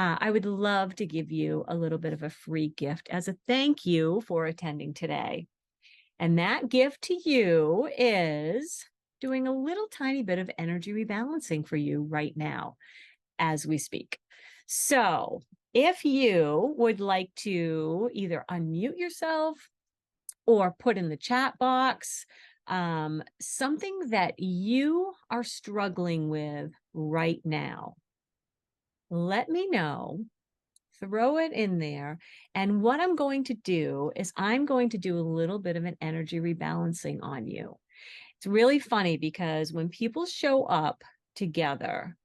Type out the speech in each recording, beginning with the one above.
I would love to give you a little bit of a free gift as a thank you for attending today. And that gift to you is doing a little tiny bit of energy rebalancing for you right now as we speak. So if you would like to either unmute yourself or put in the chat box something that you are struggling with right now, let me know. Throw it in there. And what I'm going to do is I'm going to do a little bit of an energy rebalancing on you. It's really funny because when people show up together,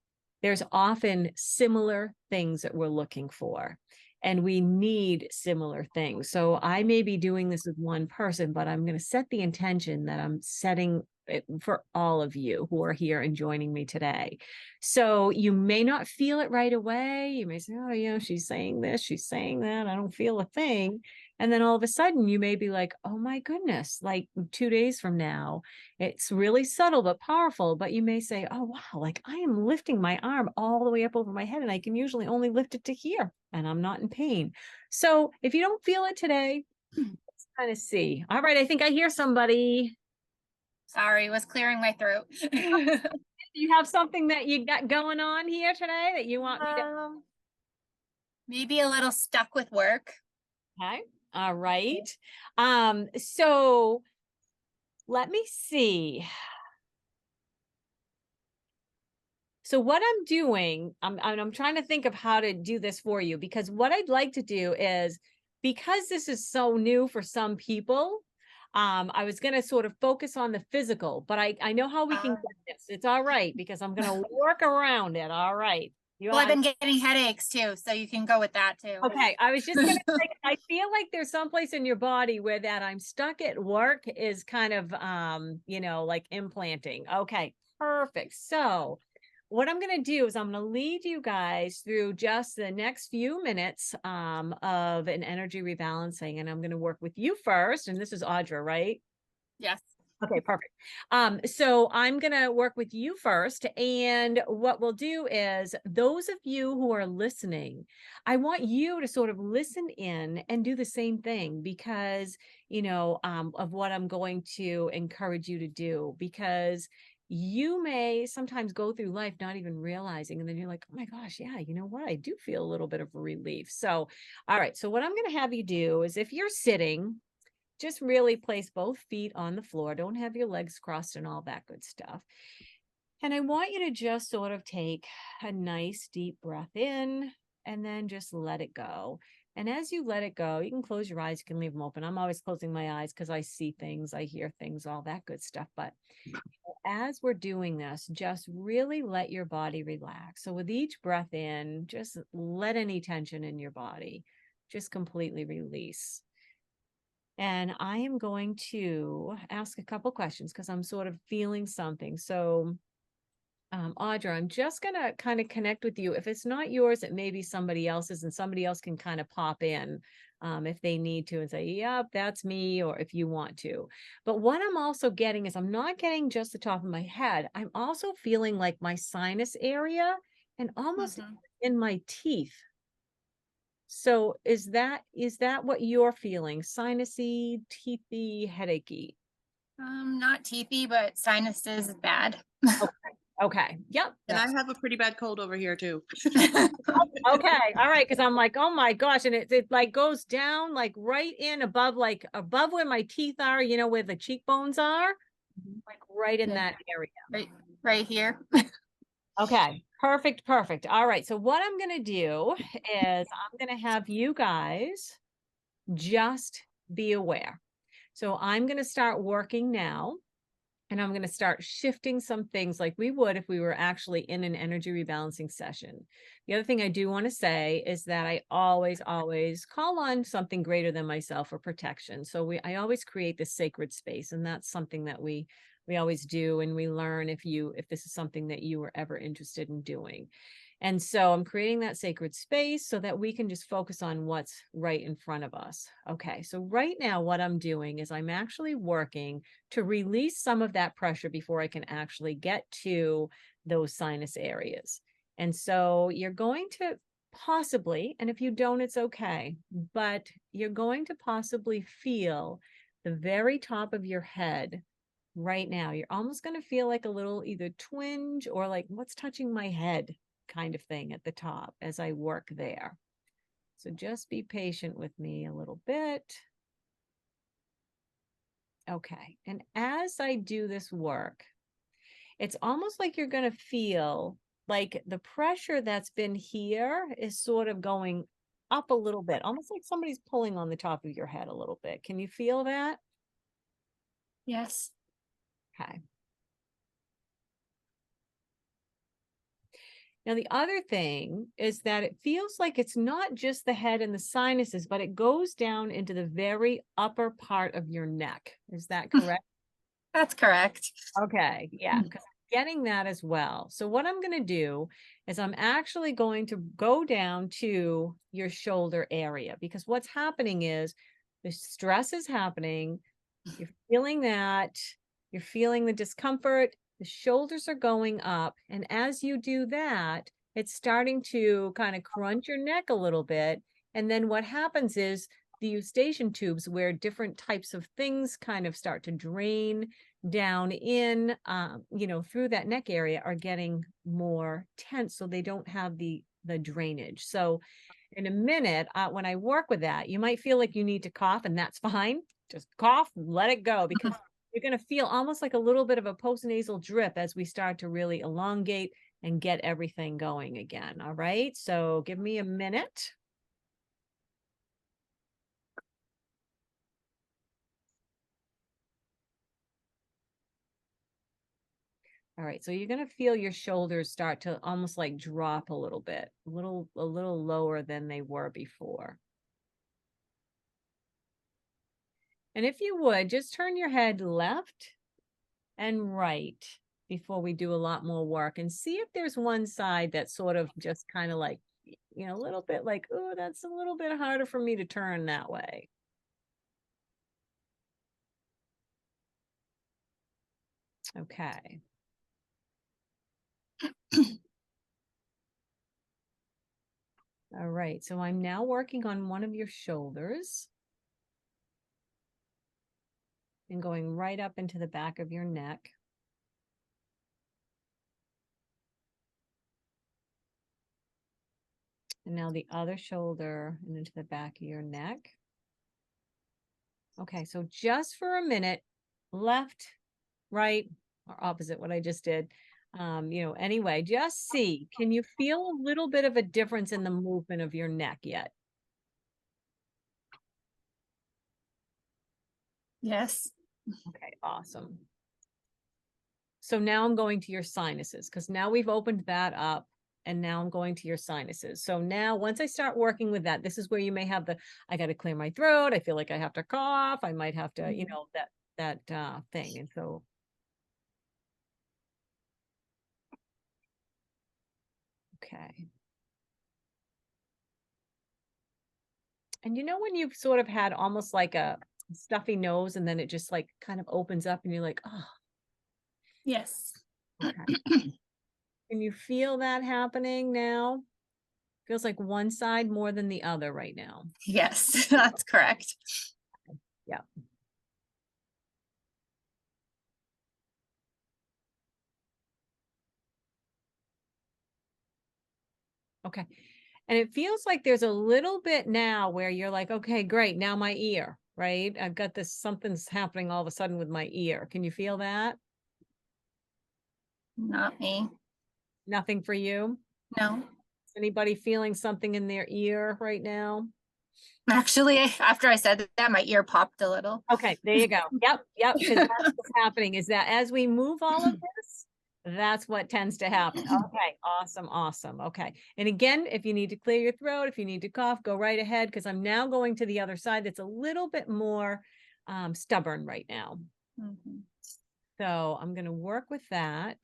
there's often similar things that we're looking for, and we need similar things. So I may be doing this with one person, but I'm going to set the intention that I'm setting it for all of you who are here and joining me today. So you may not feel it right away. You may say, oh, she's saying this, she's saying that. I don't feel a thing. And then all of a sudden you may be like, oh my goodness, like 2 days from now, it's really subtle but powerful. But you may say, oh, wow, like I am lifting my arm all the way up over my head and I can usually only lift it to here and I'm not in pain. So if you don't feel it today, let's kind of see. All right, I think I hear somebody. Sorry, was clearing my throat. You have something that you got going on here today that you want me to? Maybe a little stuck with work. Okay. All right. So let me see. So what I'm doing, I'm trying to think of how to do this for you, because what I'd like to do is, because this is so new for some people, I was going to sort of focus on the physical, but I know how we can get this. It's all right, because I'm going to work around it. All right. Well, I've been getting headaches too, so you can go with that too. Okay, I was just going to say, I feel like there's someplace in your body where that I'm stuck at work is kind of, like implanting. Okay, perfect. So what I'm going to do is I'm going to lead you guys through just the next few minutes of an energy rebalancing, and I'm going to work with you first. And this is Audra, right? Yes. Okay, perfect. So I'm going to work with you first. And what we'll do is, those of you who are listening, I want you to sort of listen in and do the same thing because, of what I'm going to encourage you to do, because you may sometimes go through life not even realizing, and then you're like, oh my gosh, yeah, you know what? I do feel a little bit of relief. So, all right. So what I'm going to have you do is, if you're sitting, just really place both feet on the floor. Don't have your legs crossed and all that good stuff. And I want you to just sort of take a nice deep breath in and then just let it go. And as you let it go, you can close your eyes, you can leave them open. I'm always closing my eyes because I see things, I hear things, all that good stuff. But as we're doing this, just really let your body relax. So with each breath in, just let any tension in your body just completely release. And I am going to ask a couple questions because I'm sort of feeling something. So, Audra, I'm just going to kind of connect with you. If it's not yours, it may be somebody else's, and somebody else can kind of pop in if they need to and say, yep, that's me, or if you want to. But what I'm also getting is, I'm not getting just the top of my head. I'm also feeling like my sinus area and almost in my teeth. So is that what you're feeling? Sinusy, teethy, headachy? Not teethy, but sinuses is bad. Okay. Yep. And I have a pretty bad cold over here too. Okay. All right. Because I'm like, oh my gosh. And it like goes down like right in above where my teeth are, where the cheekbones are, like right in that area. Right here. Okay. Perfect. Perfect. All right. So what I'm going to do is I'm going to have you guys just be aware. So I'm going to start working now, and I'm going to start shifting some things like we would if we were actually in an energy rebalancing session. The other thing I do want to say is that I always, always call on something greater than myself for protection. So I always create this sacred space, and that's something that we always do, and we learn if this is something that you were ever interested in doing. And so I'm creating that sacred space so that we can just focus on what's right in front of us. Okay, so right now what I'm doing is I'm actually working to release some of that pressure before I can actually get to those sinus areas. And so you're going to possibly, and if you don't, it's okay, but you're going to possibly feel the very top of your head right now. You're almost going to feel like a little either twinge or like what's touching my head kind of thing at the top as I work there. So just be patient with me a little bit. Okay. And as I do this work, it's almost like you're going to feel like the pressure that's been here is sort of going up a little bit, almost like somebody's pulling on the top of your head a little bit. Can you feel that? Yes. Okay. Now, the other thing is that it feels like it's not just the head and the sinuses, but it goes down into the very upper part of your neck. Is that correct? That's correct. Okay, yeah, because I'm getting that as well. So what I'm going to do is I'm actually going to go down to your shoulder area, because what's happening is the stress is happening. You're feeling that, you're feeling the discomfort, the shoulders are going up. And as you do that, it's starting to kind of crunch your neck a little bit. And then what happens is the eustachian tubes, where different types of things kind of start to drain down in, through that neck area, are getting more tense. So they don't have the drainage. So in a minute, when I work with that, you might feel like you need to cough, and that's fine. Just cough, let it go, because you're going to feel almost like a little bit of a postnasal drip as we start to really elongate and get everything going again. All right. So give me a minute. All right. So you're going to feel your shoulders start to almost like drop a little bit, a little lower than they were before. And if you would, just turn your head left and right before we do a lot more work, and see if there's one side that's sort of just kind of like, a little bit like, oh, that's a little bit harder for me to turn that way. Okay. All right. So I'm now working on one of your shoulders and going right up into the back of your neck. And now the other shoulder and into the back of your neck. Okay, so just for a minute, left, right, or opposite what I just did. Anyway, just see, can you feel a little bit of a difference in the movement of your neck yet? Yes. Okay, awesome. So now I'm going to your sinuses, because now we've opened that up, and now I'm going to your sinuses. So now once I start working with that, this is where you may have I got to clear my throat. I feel like I have to cough. I might have to, that thing. And so. Okay. And when you've sort of had almost like a stuffy nose, and then it just like kind of opens up and you're like, oh, Yes. okay. Can you feel that happening now? Feels like one side more than the other right now. Yes, that's correct. Yeah. Okay. And it feels like there's a little bit now where you're like, okay, great. Now my ear, right? I've got this, something's happening all of a sudden with my ear. Can you feel that? Not me. Nothing for you? No. Is anybody feeling something in their ear right now? Actually, after I said that, my ear popped a little. Okay, there you go. Yep. Because that's what's happening, is that as we move all of this, that's what tends to happen. Okay, awesome. Okay. And again, if you need to clear your throat, if you need to cough, go right ahead, because I'm now going to the other side that's a little bit more stubborn right now. So I'm going to work with that.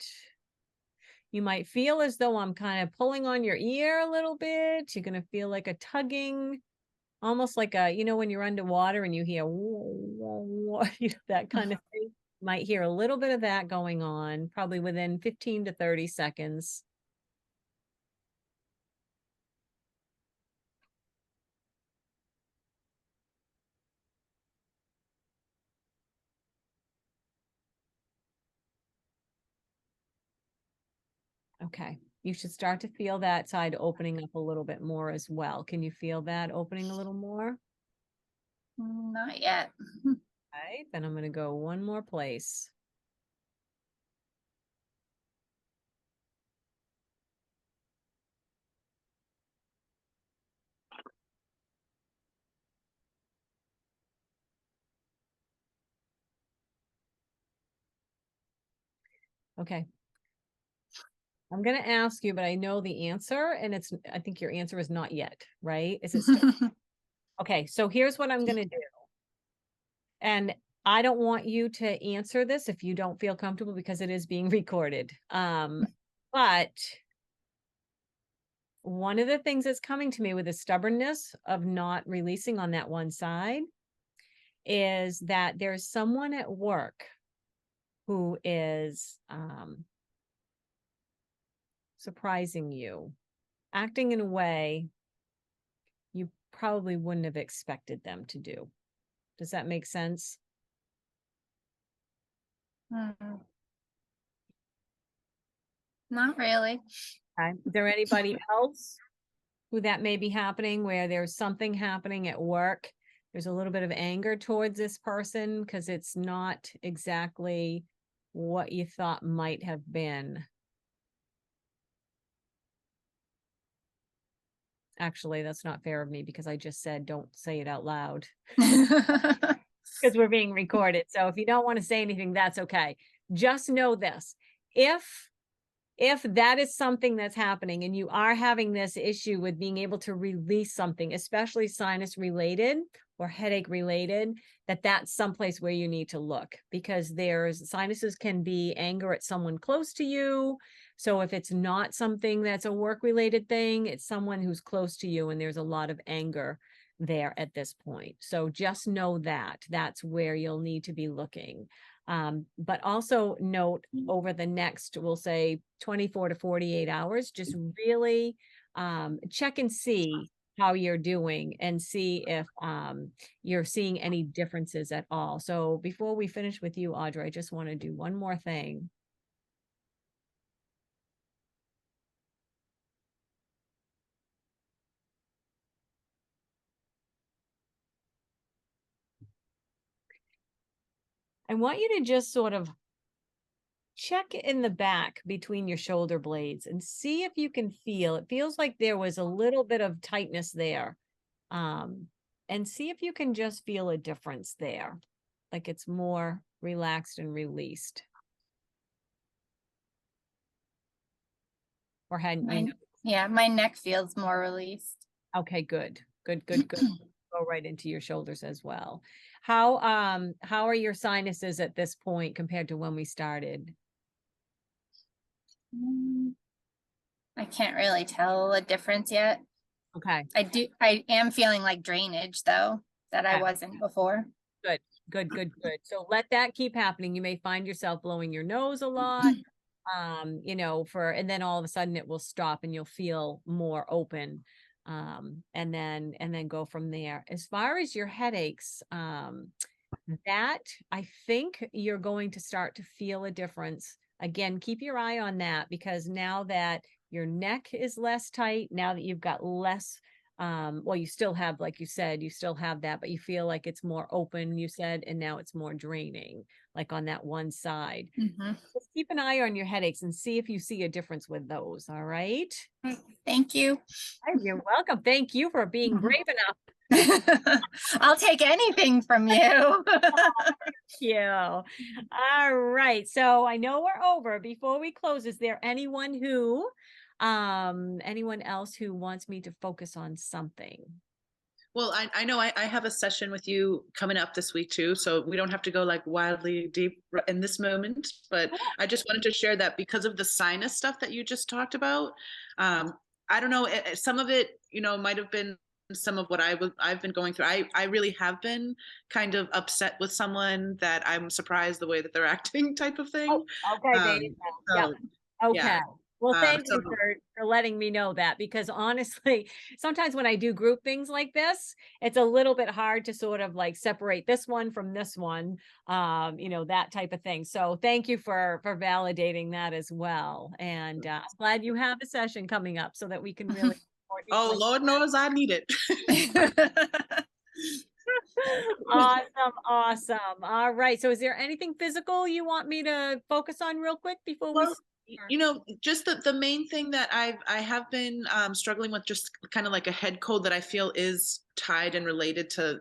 You might feel as though I'm kind of pulling on your ear a little bit. You're going to feel like a tugging, almost like when you're underwater and you hear that kind of thing. You might hear a little bit of that going on, probably within 15 to 30 seconds. Okay. You should start to feel that side opening up a little bit more as well. Can you feel that opening a little more? Not yet. Okay, then I'm going to go one more place. Okay. I'm going to ask you, but I know the answer, and I think your answer is not yet, right? Is it still? Okay, so here's what I'm going to do. And I don't want you to answer this if you don't feel comfortable because it is being recorded. But one of the things that's coming to me with the stubbornness of not releasing on that one side is that there's someone at work who is surprising you, acting in a way you probably wouldn't have expected them to do. Does that make sense? Not really. Okay. Is there anybody else who that may be happening where there's something happening at work? There's a little bit of anger towards this person because it's not exactly what you thought might have been. Actually, that's not fair of me because I just said don't say it out loud because we're being recorded. So if you don't want to say anything, that's okay. Just know this. If that is something that's happening and you are having this issue with being able to release something, especially sinus related or headache related, that's someplace where you need to look because sinuses can be anger at someone close to you. So if it's not something that's a work related thing, it's someone who's close to you and there's a lot of anger there at this point. So just know that's where you'll need to be looking. But also note over the next, we'll say 24 to 48 hours, just really check and see how you're doing and see if you're seeing any differences at all. So before we finish with you, Audra, I just want to do one more thing. I want you to just sort of check in the back between your shoulder blades and see if you can feel, it feels like there was a little bit of tightness there. And see if you can just feel a difference there, like it's more relaxed and released. Or yeah, my neck feels more released. Okay, good. Go right into your shoulders as well. How are your sinuses at this point compared to when we started? I can't really tell a difference yet. Okay. I am feeling like drainage though, that I wasn't before. Good. So let that keep happening. You may find yourself blowing your nose a lot, and then all of a sudden it will stop and you'll feel more open. And then go from there. As far as your headaches, that I think you're going to start to feel a difference. Again, keep your eye on that because now that your neck is less tight, now that you've got less, well, you still have, like you said, you still have that, but you feel like it's more open, you said, and now it's more draining, like on that one side. Just keep an eye on your headaches and see if you see a difference with those. All right. Thank you. You're welcome. Thank you for being brave enough. I'll take anything from you. Thank you. All right. So I know we're over. Before we close, is there anyone else who wants me to focus on something? Well, I know I have a session with you coming up this week too, so we don't have to go like wildly deep in this moment, but I just wanted to share that because of the sinus stuff that you just talked about. I don't know, some of it, might have been some of what I've been going through. I really have been kind of upset with someone that I'm surprised the way that they're acting type of thing. Okay, baby. So, Okay. yeah. Well, thank So you for letting me know that, because honestly, sometimes when I do group things like this, it's a little bit hard to sort of like separate this one from this one, that type of thing. So thank you for validating that as well. And I'm glad you have a session coming up so that we can really support you. oh, Lord knows I need it. Awesome, awesome. All right. So is there anything physical you want me to focus on real quick before we Well, just the main thing that I have been struggling with, just kind of like a head cold that I feel is tied and related to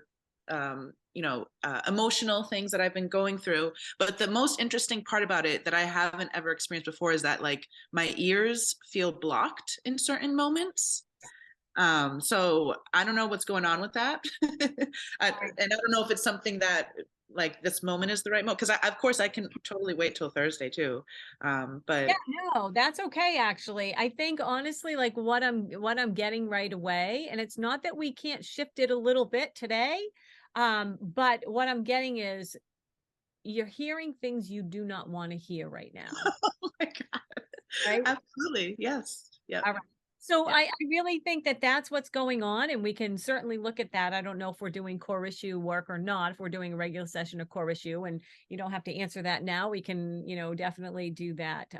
emotional things that I've been going through. But the most interesting part about it that I haven't ever experienced before is that like my ears feel blocked in certain moments. So I don't know what's going on with that. And I don't know if it's something that like this moment is the right moment, because of course I can totally wait till Thursday too. But Yeah, no, that's okay actually. I think honestly, like what I'm getting right away, and it's not that we can't shift it a little bit today, but what I'm getting is you're hearing things you do not want to hear right now, oh my God, right? absolutely. Yes. Yep. All right. So Yep. I really think that that's what's going on, and we can certainly look at that. I don't know if we're doing core issue work or not, if we're doing a regular session of core issue, and you don't have to answer that now. We can, definitely do that.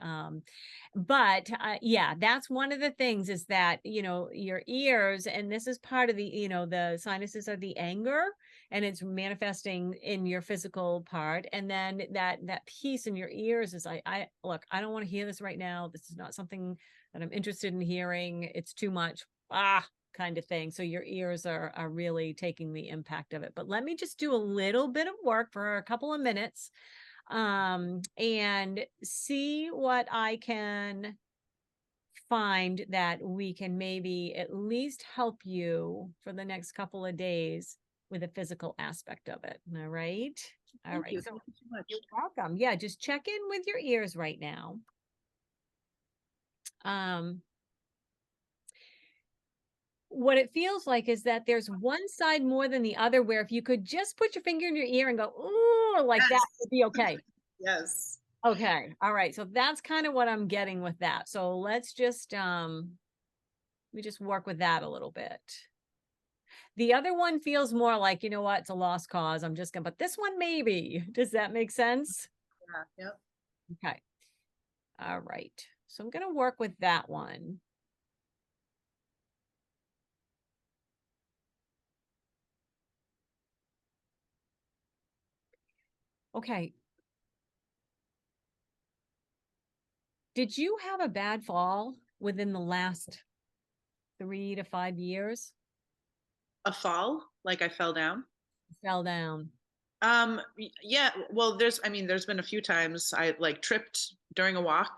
But yeah, that's one of the things is that, your ears, and this is part of the sinuses are the anger, and it's manifesting in your physical part. And then that piece in your ears is I look, I don't want to hear this right now. This is not something that I'm interested in hearing. It's too much, kind of thing. So your ears are really taking the impact of it. But let me just do a little bit of work for a couple of minutes, and see what I can find that we can maybe at least help you for the next couple of days with the physical aspect of it. All right. All Thank right. you. So Thank you so much. you're welcome. Yeah, just check in with your ears right now. What it feels like is that there's one side more than the other, where if you could just put your finger in your ear and go, ooh, like that Yes. would be okay. Yes. Okay. All right. So that's kind of what I'm getting with that. So let's just we just work with that a little bit. The other one feels more like, you know what, it's a lost cause. I'm just gonna, but this one maybe. Does that make sense? Yeah. Yep. Okay. All right. So I'm gonna work with that one. Okay. Did you have a bad fall within the last 3 to 5 years? A fall, like I fell down. Fell down. Yeah, well, there's been a few times I like tripped during a walk.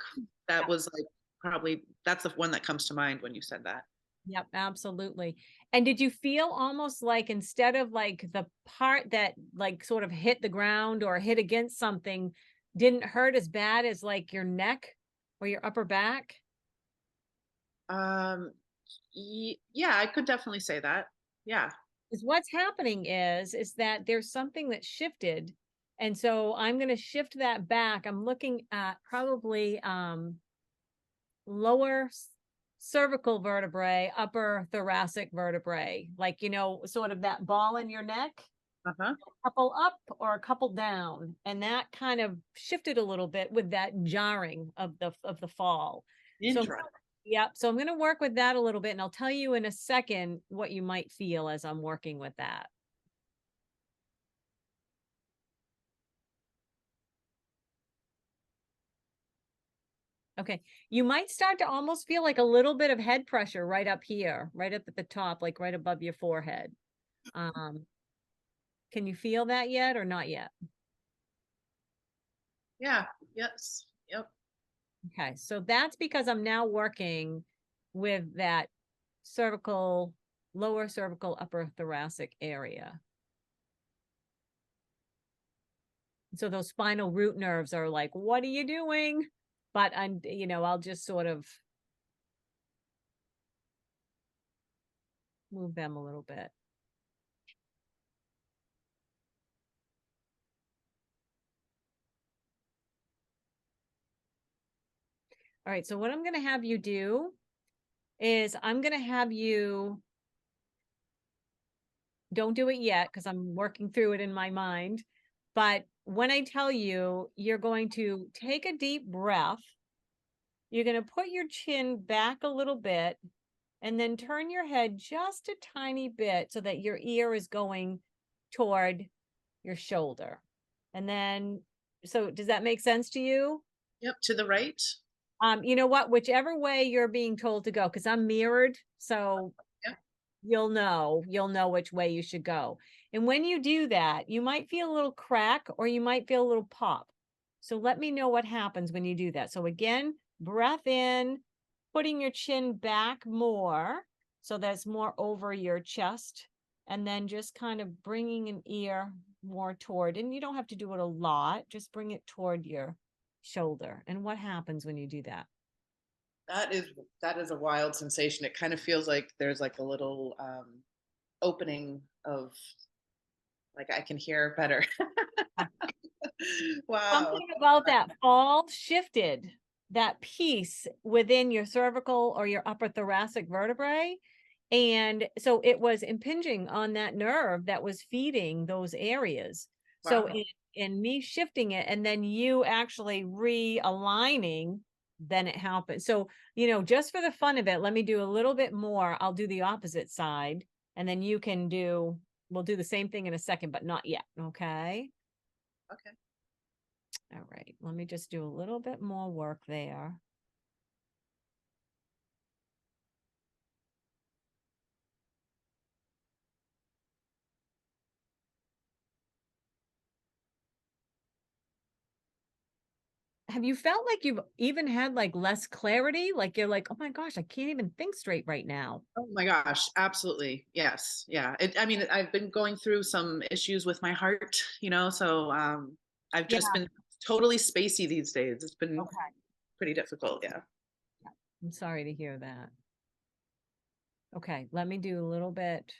That was like probably that's the one that comes to mind when you said that. Yep, absolutely. And did you feel almost like instead of like the part that like sort of hit the ground or hit against something didn't hurt as bad as like your neck or your upper back? Um, yeah, I could definitely say that. Yeah. Because what's happening is that there's something that shifted. And so I'm going to shift that back. I'm looking at probably lower cervical vertebrae, upper thoracic vertebrae, like, sort of that ball in your neck, Uh-huh. a couple up or a couple down. And that kind of shifted a little bit with that jarring of the fall. So Interesting. yep. So I'm going to work with that a little bit, and I'll tell you in a second what you might feel as I'm working with that. Okay. You might start to almost feel like a little bit of head pressure right up here, right up at the top, like right above your forehead. Can you feel that yet or not yet? Yeah. Yes. Yep. Okay. So that's because I'm now working with that cervical, lower cervical, upper thoracic area. So those spinal root nerves are like, what are you doing? But I'll just sort of move them a little bit. All right. So what I'm going to have you do is I'm going to have you, don't do it yet because I'm working through it in my mind. But when I tell you, you're going to take a deep breath. You're going to put your chin back a little bit and then turn your head just a tiny bit so that your ear is going toward your shoulder. And then, so does that make sense to you? Yep, to the right. You know what, whichever way you're being told to go, because I'm mirrored, so Yep. you'll know which way you should go. And when you do that, you might feel a little crack or you might feel a little pop. So let me know what happens when you do that. So again, breath in, putting your chin back more, so that's more over your chest, and then just kind of bringing an ear more toward, and you don't have to do it a lot, just bring it toward your shoulder. And what happens when you do that? That is a wild sensation. It kind of feels like there's like a little opening of, like, I can hear better. Wow. Something about that fall shifted that piece within your cervical or your upper thoracic vertebrae. And so it was impinging on that nerve that was feeding those areas. So Wow. in me shifting it and then you actually realigning, then it happened. So, just for the fun of it, let me do a little bit more. I'll do the opposite side and then we'll do the same thing in a second, but not yet. Okay. Okay. All right. Let me just do a little bit more work there. Have you felt like you've even had like less clarity? Like you're like, oh my gosh, I can't even think straight right now. Oh my gosh, absolutely. Yes. Yeah. I mean, I've been going through some issues with my heart, so I've Yeah. just been totally spacey these days. It's been Okay. pretty difficult. Yeah. I'm sorry to hear that. Okay. Let me do a little bit.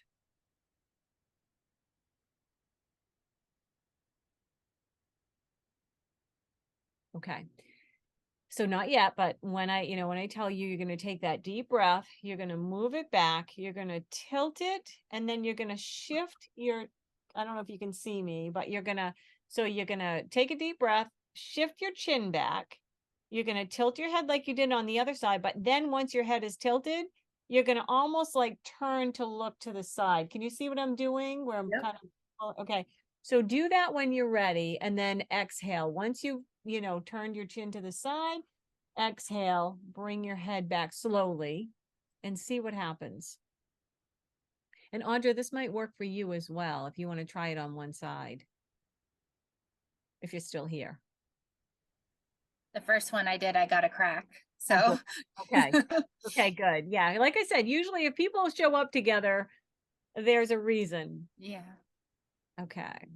Okay. So not yet, but when I tell you, you're going to take that deep breath, you're going to move it back, you're going to tilt it, and then you're going to shift I don't know if you can see me, but you're going to take a deep breath, shift your chin back. You're going to tilt your head like you did on the other side. But then once your head is tilted, you're going to almost like turn to look to the side. Can you see what I'm doing? Where I'm Yep. kind of, okay. So do that when you're ready and then exhale. Once you've, turned your chin to the side, exhale, bring your head back slowly and see what happens. And Audra, this might work for you as well if you want to try it on one side, if you're still here. The first one I did, I got a crack. So, okay. Okay, good. Yeah. Like I said, usually if people show up together, there's a reason. Yeah. Okay.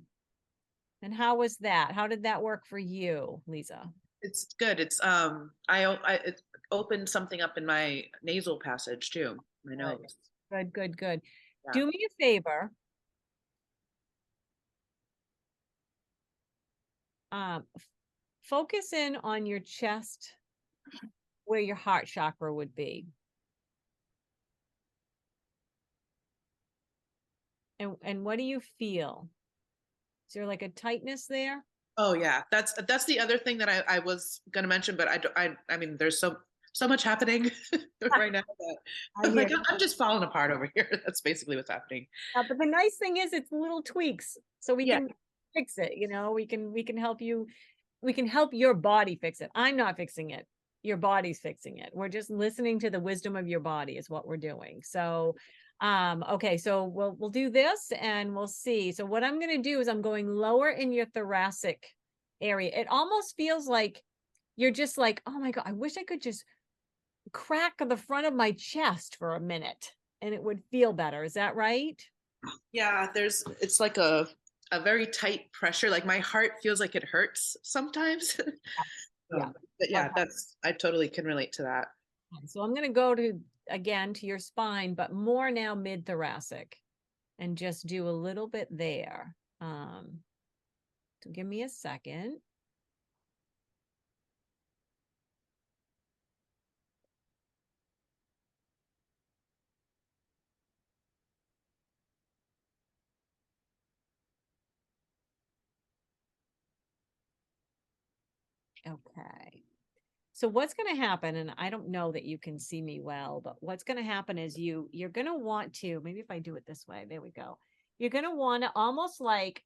And how was that? How did that work for you, Lisa? It's good. It's it opened something up in my nasal passage too, my nose. Good, good, good. Yeah. Do me a favor. Focus in on your chest where your heart chakra would be. And what do you feel? Is there like a tightness there? Oh yeah, that's the other thing that I was gonna mention, but I mean, there's so much happening right now that I'm just falling apart over here. That's basically what's happening. But the nice thing is it's little tweaks, so we Yeah. can fix it. We can help you. We can help your body fix it. I'm not fixing it. Your body's fixing it. We're just listening to the wisdom of your body is what we're doing. So, okay, so we'll do this and we'll see. So what I'm going to do is I'm going lower in your thoracic area. It almost feels like you're just like, oh my God, I wish I could just crack the front of my chest for a minute and it would feel better. Is that right? Yeah, it's like a very tight pressure. Like my heart feels like it hurts sometimes. Yeah. But yeah, Okay. I totally can relate to that. So I'm going to go again to your spine, but more now mid thoracic and just do a little bit there. So give me a second. Okay. So what's going to happen, and I don't know that you can see me well, but what's going to happen is you're going to want to, maybe if I do it this way, there we go. You're going to want to almost like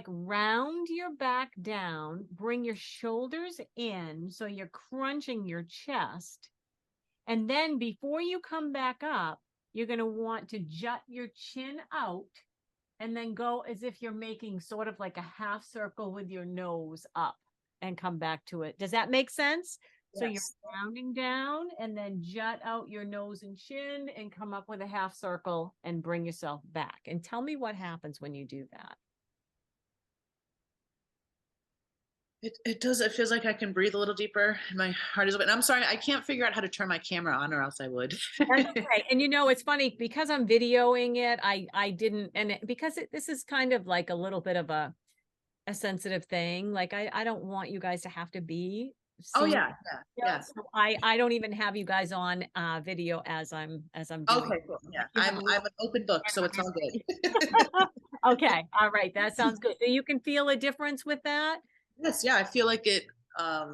round your back down, bring your shoulders in. So you're crunching your chest. And then before you come back up, you're going to want to jut your chin out and then go as if you're making sort of like a half circle with your nose up and come back to it. Does that make sense? So you're Yes. rounding down and then jut out your nose and chin and come up with a half circle and bring yourself back. And tell me what happens when you do that. It does. It feels like I can breathe a little deeper and my heart is open. I'm sorry, I can't figure out how to turn my camera on or else I would. That's okay. And it's funny because I'm videoing it. I didn't, and because this is kind of like a little bit of a sensitive thing. Like I don't want you guys to have to be. Oh seen. yeah, yeah. So I don't even have you guys on video as I'm doing. Okay, cool. Yeah, I'm an open book, so it's all good. Okay, all right, that sounds good. So you can feel a difference with that? Yes, yeah, I feel like it. I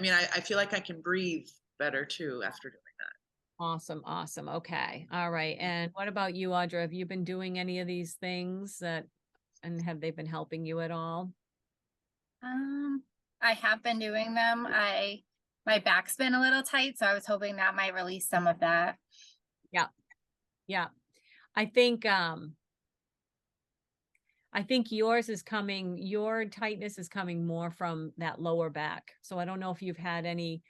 mean, I feel like I can breathe better too after doing that. Awesome, awesome. Okay, all right. And what about you, Audra? Have you been doing any of these things and have they been helping you at all? I have been doing them. My back's been a little tight, so I was hoping that might release some of that. Yeah. Yeah. I think yours is coming, your tightness is coming more from that lower back. So I don't know if you've had any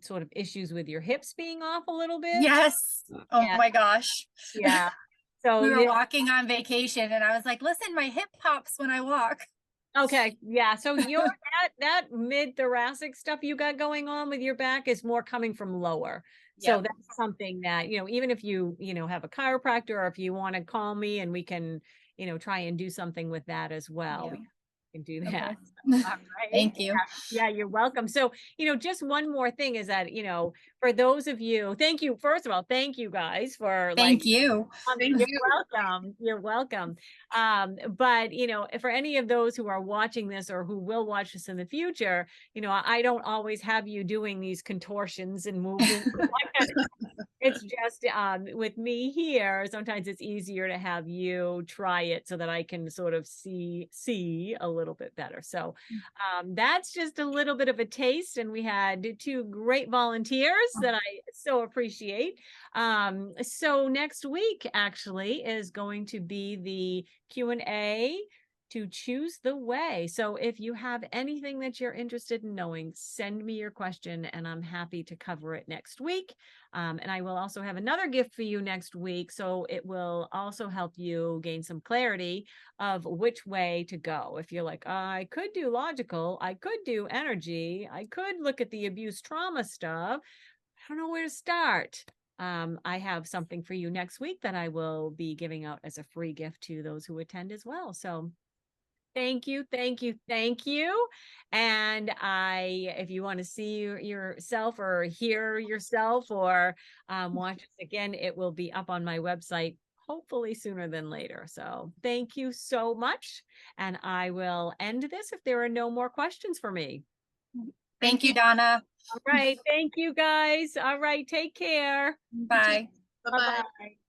sort of issues with your hips being off a little bit. Yes. Oh Yeah. my gosh. Yeah. So we were walking on vacation and I was like, listen, my hip pops when I walk. Okay. Yeah. So your that mid thoracic stuff you got going on with your back is more coming from lower. So that's something that, even if you, have a chiropractor or if you want to call me and we can, try and do something with that as well. Yeah. We can do that. Okay. All right. Thank you. Yeah, you're welcome. So, just one more thing is that, for those of you, thank you. First of all, thank you guys for Thank you. Thank you're welcome. You're welcome. But for any of those who are watching this or who will watch this in the future, I don't always have you doing these contortions and movements. It's just with me here, sometimes it's easier to have you try it so that I can sort of see a little bit better. So that's just a little bit of a taste. And we had 2 great volunteers that I so appreciate. So next week actually is going to be the Q&A to choose the way. So if you have anything that you're interested in knowing, send me your question and I'm happy to cover it next week. And I will also have another gift for you next week. So it will also help you gain some clarity of which way to go. If you're like, I could do logical, I could do energy, I could look at the abuse trauma stuff. I don't know where to start. I have something for you next week that I will be giving out as a free gift to those who attend as well. So thank you, thank you, thank you. And if you want to see yourself or hear yourself or watch this again, it will be up on my website, hopefully sooner than later. So thank you so much. And I will end this if there are no more questions for me. Thank you, Donna. All right. Thank you, guys. All right. Take care. Bye. Bye-bye. Bye-bye.